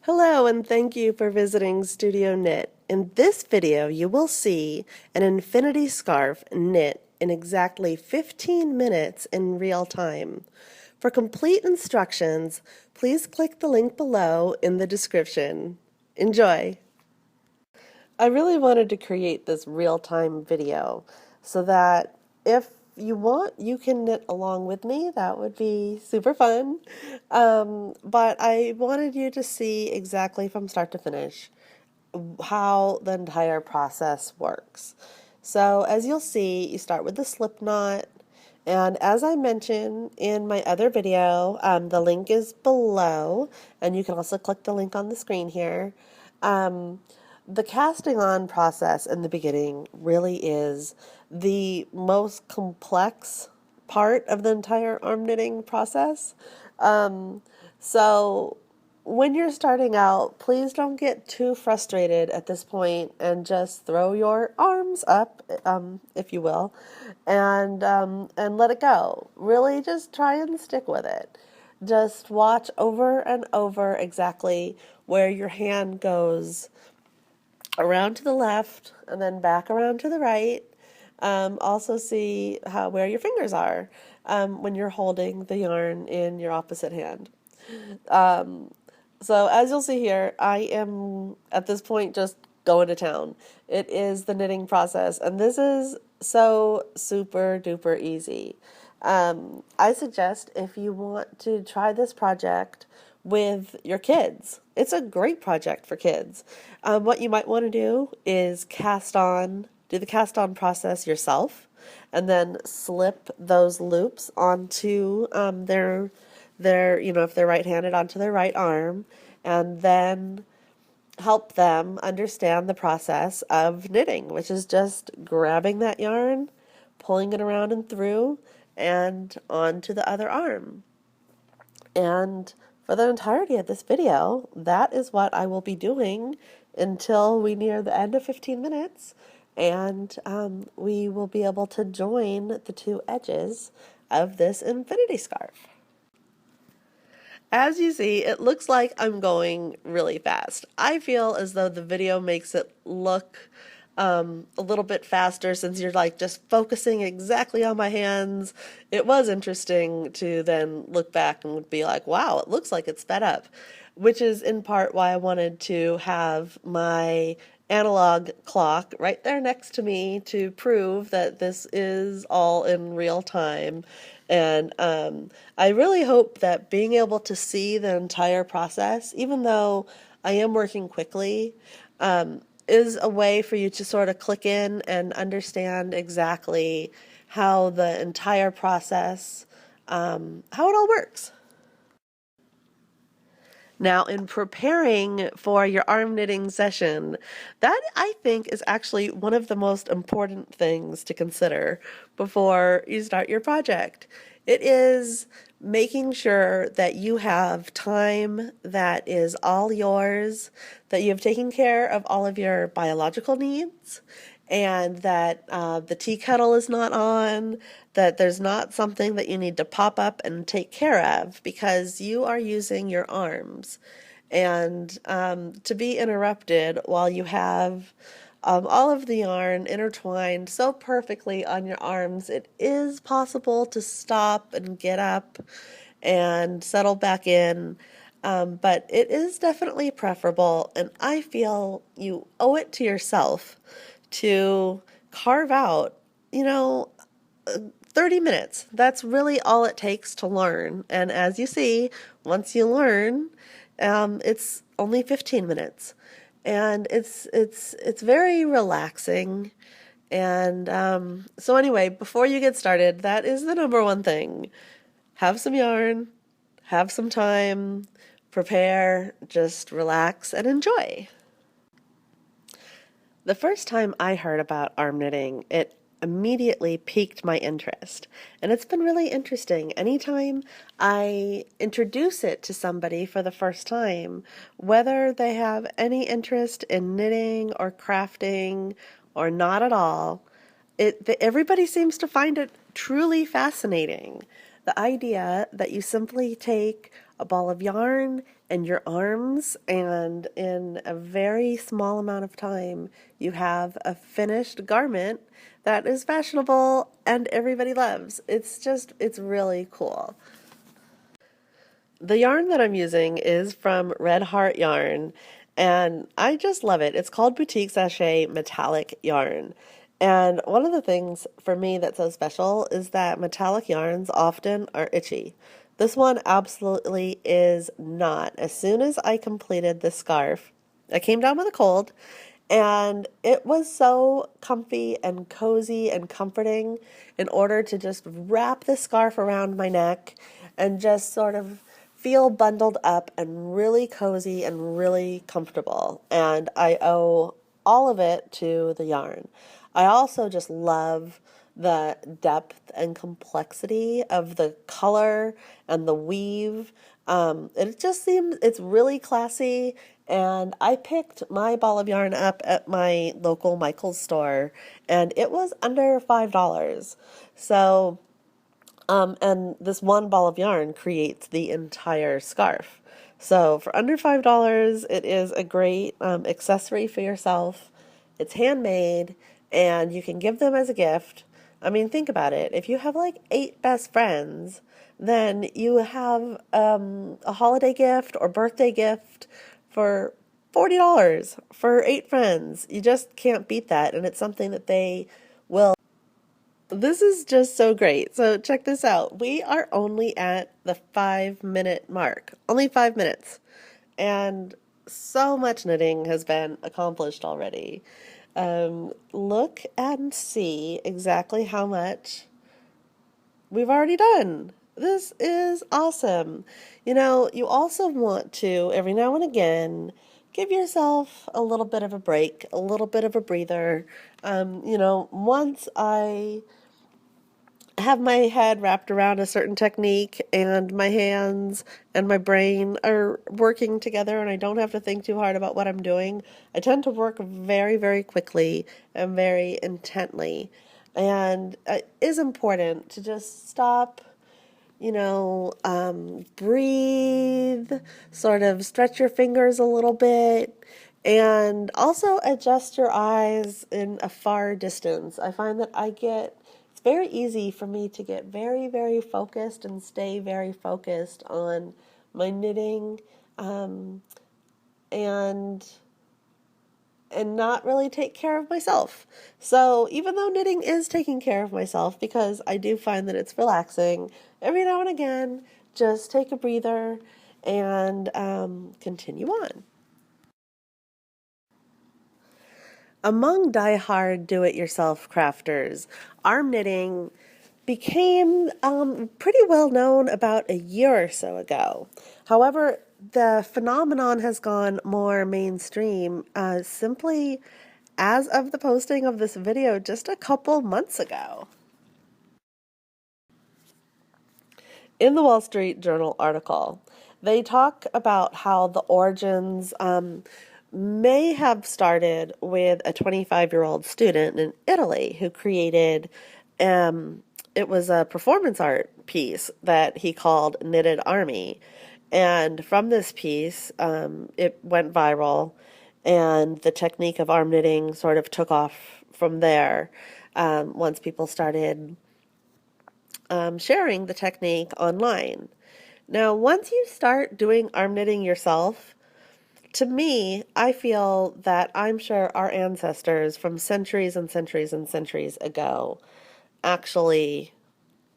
Hello and thank you for visiting Studio Knit. In this video you will see an infinity scarf knit in exactly 15 minutes in real time. For complete instructions, please click the link below in the description. Enjoy! I really wanted to create this real-time video so that if you want, you can knit along with me. That would be super fun. But I wanted you to see exactly from start to finish how the entire process works. So as you'll see, you start with the slip knot. And as I mentioned in my other video, the link is below, and you can also click the link on the screen here. The casting on process in the beginning really is the most complex part of the entire arm knitting process. So when you're starting out, please don't get too frustrated at this point and just throw your arms up, if you will, and let it go. Really just try and stick with it. Just watch over and over exactly where your hand goes around to the left and then back around to the right. Also see where your fingers are when you're holding the yarn in your opposite hand. So as you'll see here, I am at this point just going to town. It is the knitting process, and this is so super duper easy. I suggest if you want to try this project with your kids, it's a great project for kids. What you might want to do is do the cast on process yourself, and then slip those loops onto if they're right-handed, onto their right arm, and then help them understand the process of knitting, which is just grabbing that yarn, pulling it around and through, and onto the other arm. And for the entirety of this video, that is what I will be doing until we near the end of 15 minutes, and we will be able to join the two edges of this infinity scarf. As you see, it looks like I'm going really fast. I feel as though the video makes it look a little bit faster since you're like just focusing exactly on my hands. It was interesting to then look back and be like, wow, it looks like it's sped up, which is in part why I wanted to have my analog clock right there next to me to prove that this is all in real time. And I really hope that being able to see the entire process, even though I am working quickly, is a way for you to sort of click in and understand exactly how the entire process, how it all works. Now, in preparing for your arm knitting session, that I think is actually one of the most important things to consider before you start your project. It is making sure that you have time that is all yours, that you have taken care of all of your biological needs, and that the tea kettle is not on, that there's not something that you need to pop up and take care of because you are using your arms. And to be interrupted while you have all of the yarn intertwined so perfectly on your arms, it is possible to stop and get up and settle back in. But it is definitely preferable, and I feel you owe it to yourself to carve out, 30 minutes. That's really all it takes to learn. And as you see, once you learn, it's only 15 minutes. And it's very relaxing. And so anyway, before you get started, that is the number one thing. Have some yarn, have some time, prepare, just relax and enjoy. The first time I heard about arm knitting, it immediately piqued my interest. And it's been really interesting. Anytime I introduce it to somebody for the first time, whether they have any interest in knitting or crafting or not at all, everybody seems to find it truly fascinating. The idea that you simply take a ball of yarn and your arms, and in a very small amount of time, you have a finished garment that is fashionable and everybody loves. It's really cool. The yarn that I'm using is from Red Heart Yarn, and I just love it. It's called Boutique Sashay Metallic Yarn. And one of the things for me that's so special is that metallic yarns often are itchy. This one absolutely is not. As soon as I completed this scarf, I came down with a cold, and it was so comfy and cozy and comforting in order to just wrap the scarf around my neck and just sort of feel bundled up and really cozy and really comfortable. And I owe all of it to the yarn. I also just love the depth and complexity of the color and the weave. It just seems it's really classy, and I picked my ball of yarn up at my local Michael's store, and it was under $5. So, and this one ball of yarn creates the entire scarf. So for under $5, it is a great accessory for yourself. It's handmade, and you can give them as a gift. I mean, think about it. If you have like 8 best friends, then you have a holiday gift or birthday gift for $40 for 8 friends. You just can't beat that, and it's something that they will. This is just so great. So check this out. We are only at the 5-minute mark. Only 5 minutes. And so much knitting has been accomplished already. Look and see exactly how much we've already done. This is awesome. You know, you also want to, every now and again, give yourself a little bit of a break, a little bit of a breather. Once I have my head wrapped around a certain technique and my hands and my brain are working together and I don't have to think too hard about what I'm doing, I tend to work very, very quickly and very intently. And it is important to just stop, breathe, sort of stretch your fingers a little bit, and also adjust your eyes in a far distance. I find that it's very easy for me to get very, very focused and stay very focused on my knitting, and not really take care of myself. So even though knitting is taking care of myself, because I do find that it's relaxing, every now and again, just take a breather and continue on. Among die-hard do-it-yourself crafters, arm knitting became pretty well known about a year or so ago. However, the phenomenon has gone more mainstream simply as of the posting of this video just a couple months ago. In the Wall Street Journal article, they talk about how the origins may have started with a 25-year-old student in Italy who created, it was a performance art piece that he called Knitted Army. And from this piece, it went viral, and the technique of arm knitting sort of took off from there once people started sharing the technique online. Now, once you start doing arm knitting yourself, to me, I feel that I'm sure our ancestors from centuries and centuries and centuries ago actually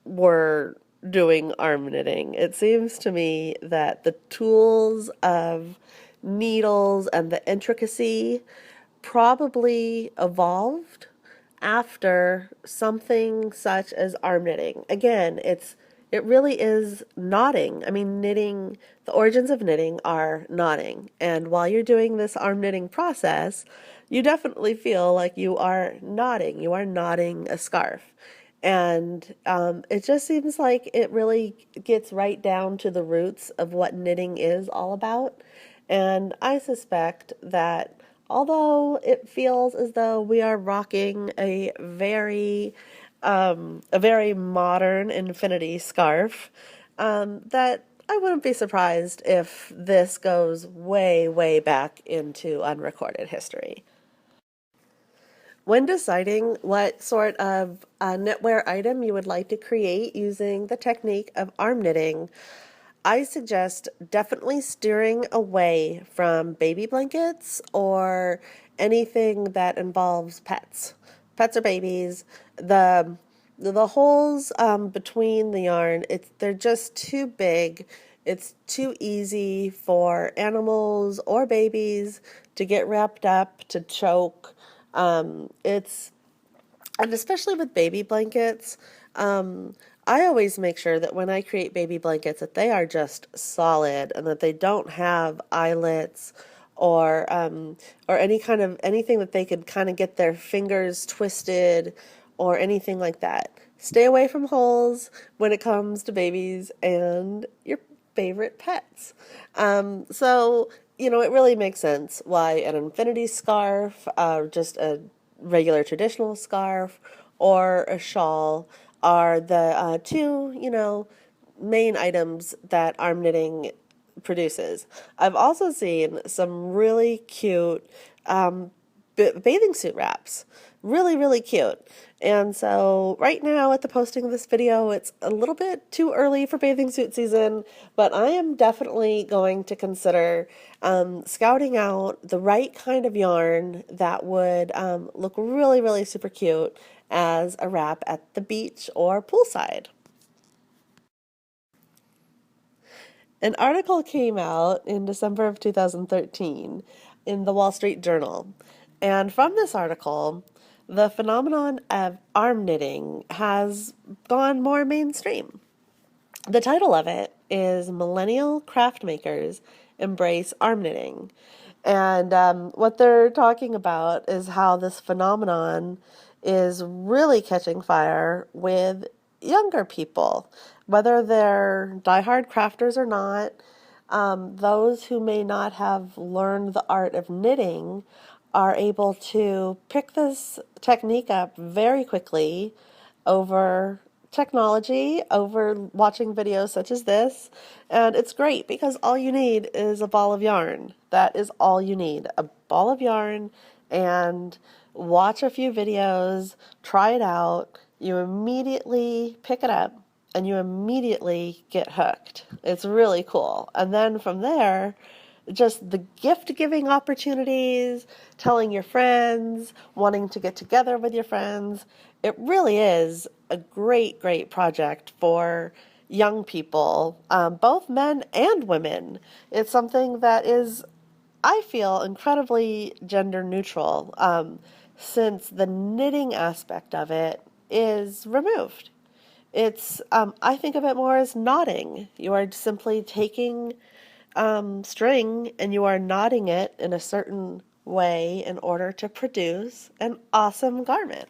were doing arm knitting. It seems to me that the tools of needles and the intricacy probably evolved after something such as arm knitting. Again, it really is knotting. I mean, knitting, the origins of knitting are knotting. And while you're doing this arm knitting process, you definitely feel like you are knotting. You are knotting a scarf. And it just seems like it really gets right down to the roots of what knitting is all about. And I suspect that although it feels as though we are rocking a very a very modern infinity scarf that I wouldn't be surprised if this goes way, way back into unrecorded history. When deciding what sort of knitwear item you would like to create using the technique of arm knitting, I suggest definitely steering away from baby blankets or anything that involves pets. Pets or babies. The holes between the yarn, they're just too big. It's too easy for animals or babies to get wrapped up, to choke. It's and especially with baby blankets, I always make sure that when I create baby blankets that they are just solid and that they don't have eyelets or anything that they could kind of get their fingers twisted or anything like that. Stay away from holes when it comes to babies and your favorite pets. It really makes sense why an infinity scarf, just a regular traditional scarf, or a shawl are the two, main items that arm knitting produces. I've also seen some really cute bathing suit wraps. Really, really cute. And so right now at the posting of this video, it's a little bit too early for bathing suit season, but I am definitely going to consider scouting out the right kind of yarn that would look really, really super cute as a wrap at the beach or poolside. An article came out in December of 2013 in the Wall Street Journal. And from this article, the phenomenon of arm knitting has gone more mainstream. The title of it is Millennial Craft Makers Embrace Arm Knitting. And what they're talking about is how this phenomenon is really catching fire with younger people, whether they're diehard crafters or not. Those who may not have learned the art of knitting are able to pick this technique up very quickly over technology, over watching videos such as this. And it's great because all you need is a ball of yarn. That is all you need, a ball of yarn, and watch a few videos, try it out. You immediately pick it up and you immediately get hooked. It's really cool. And then from there, just the gift giving opportunities, telling your friends, wanting to get together with your friends. It really is a great, great project for young people, both men and women. It's something that is, I feel, incredibly gender neutral, since the knitting aspect of it is removed. I think of it more as knotting. You are simply taking string and you are knotting it in a certain way in order to produce an awesome garment.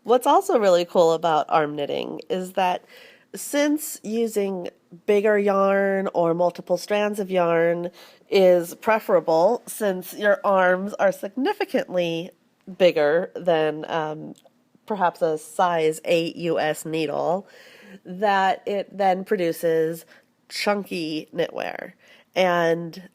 What's also really cool about arm knitting is that since using bigger yarn or multiple strands of yarn is preferable, since your arms are significantly bigger than perhaps a size 8 US needle, that it then produces chunky knitwear. And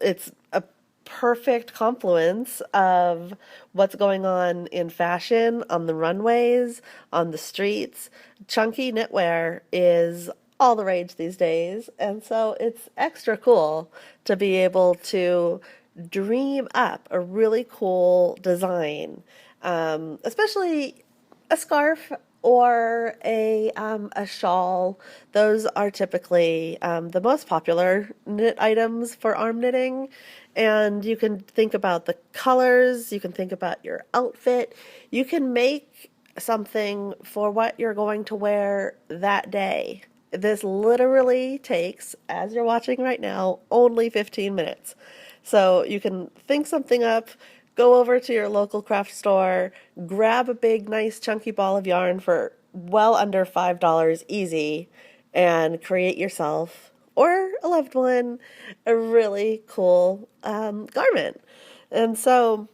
it's a perfect confluence of what's going on in fashion, on the runways, on the streets. Chunky knitwear is all the rage these days, and so it's extra cool to be able to dream up a really cool design, especially a scarf or a shawl. Those are typically the most popular knit items for arm knitting. And you can think about the colors, you can think about your outfit, you can make something for what you're going to wear that day. This literally takes, as you're watching right now, only 15 minutes. So you can think something up, go over to your local craft store, grab a big, nice, chunky ball of yarn for well under $5 easy and create yourself or a loved one a really cool garment. And so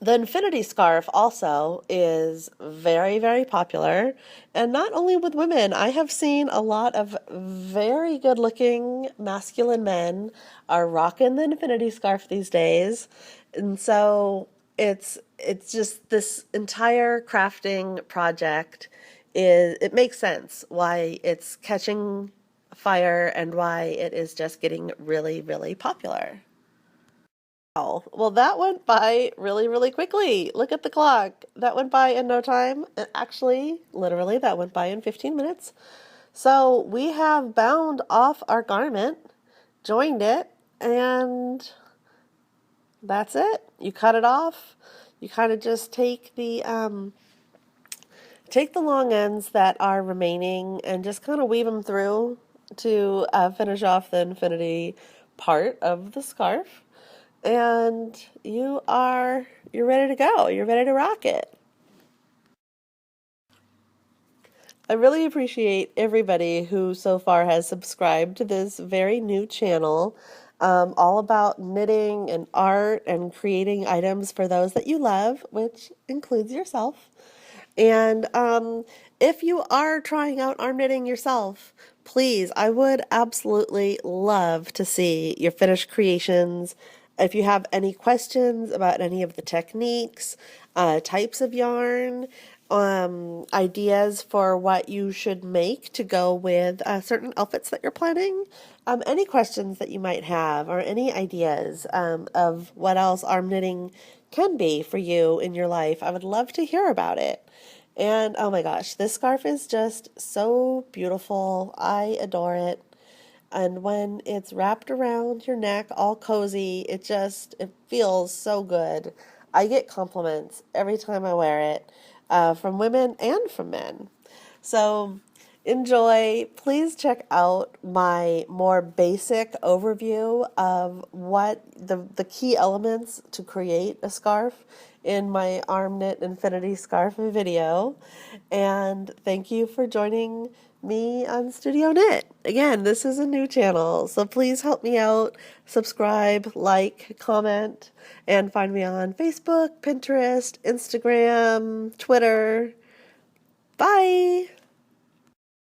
the infinity scarf also is very, very popular. And not only with women, I have seen a lot of very good looking masculine men are rocking the infinity scarf these days. And so it's just this entire crafting project it makes sense why it's catching fire and why it is just getting really, really popular. Oh, well, that went by really, really quickly. Look at the clock. That went by in no time. Actually, literally, that went by in 15 minutes. So we have bound off our garment, joined it, and that's it. You cut it off. You kind of just take the long ends that are remaining and just kind of weave them through to finish off the infinity part of the scarf. And you're ready to go. You're ready to rock it. I really appreciate everybody who so far has subscribed to this very new channel, all about knitting and art and creating items for those that you love, which includes yourself. And if you are trying out arm knitting yourself, please, I would absolutely love to see your finished creations. If you have any questions about any of the techniques, types of yarn, ideas for what you should make to go with certain outfits that you're planning, any questions that you might have, or any ideas of what else arm knitting can be for you in your life, I would love to hear about it. And oh my gosh, this scarf is just so beautiful. I adore it. And when it's wrapped around your neck all cozy, it feels so good. I get compliments every time I wear it, from women and from men. So enjoy. Please check out my more basic overview of what the key elements to create a scarf in my arm knit infinity scarf video. And thank you for joining me on Studio Knit. Again, this is a new channel, so please help me out. Subscribe, like, comment, and find me on Facebook, Pinterest, Instagram, Twitter. Bye!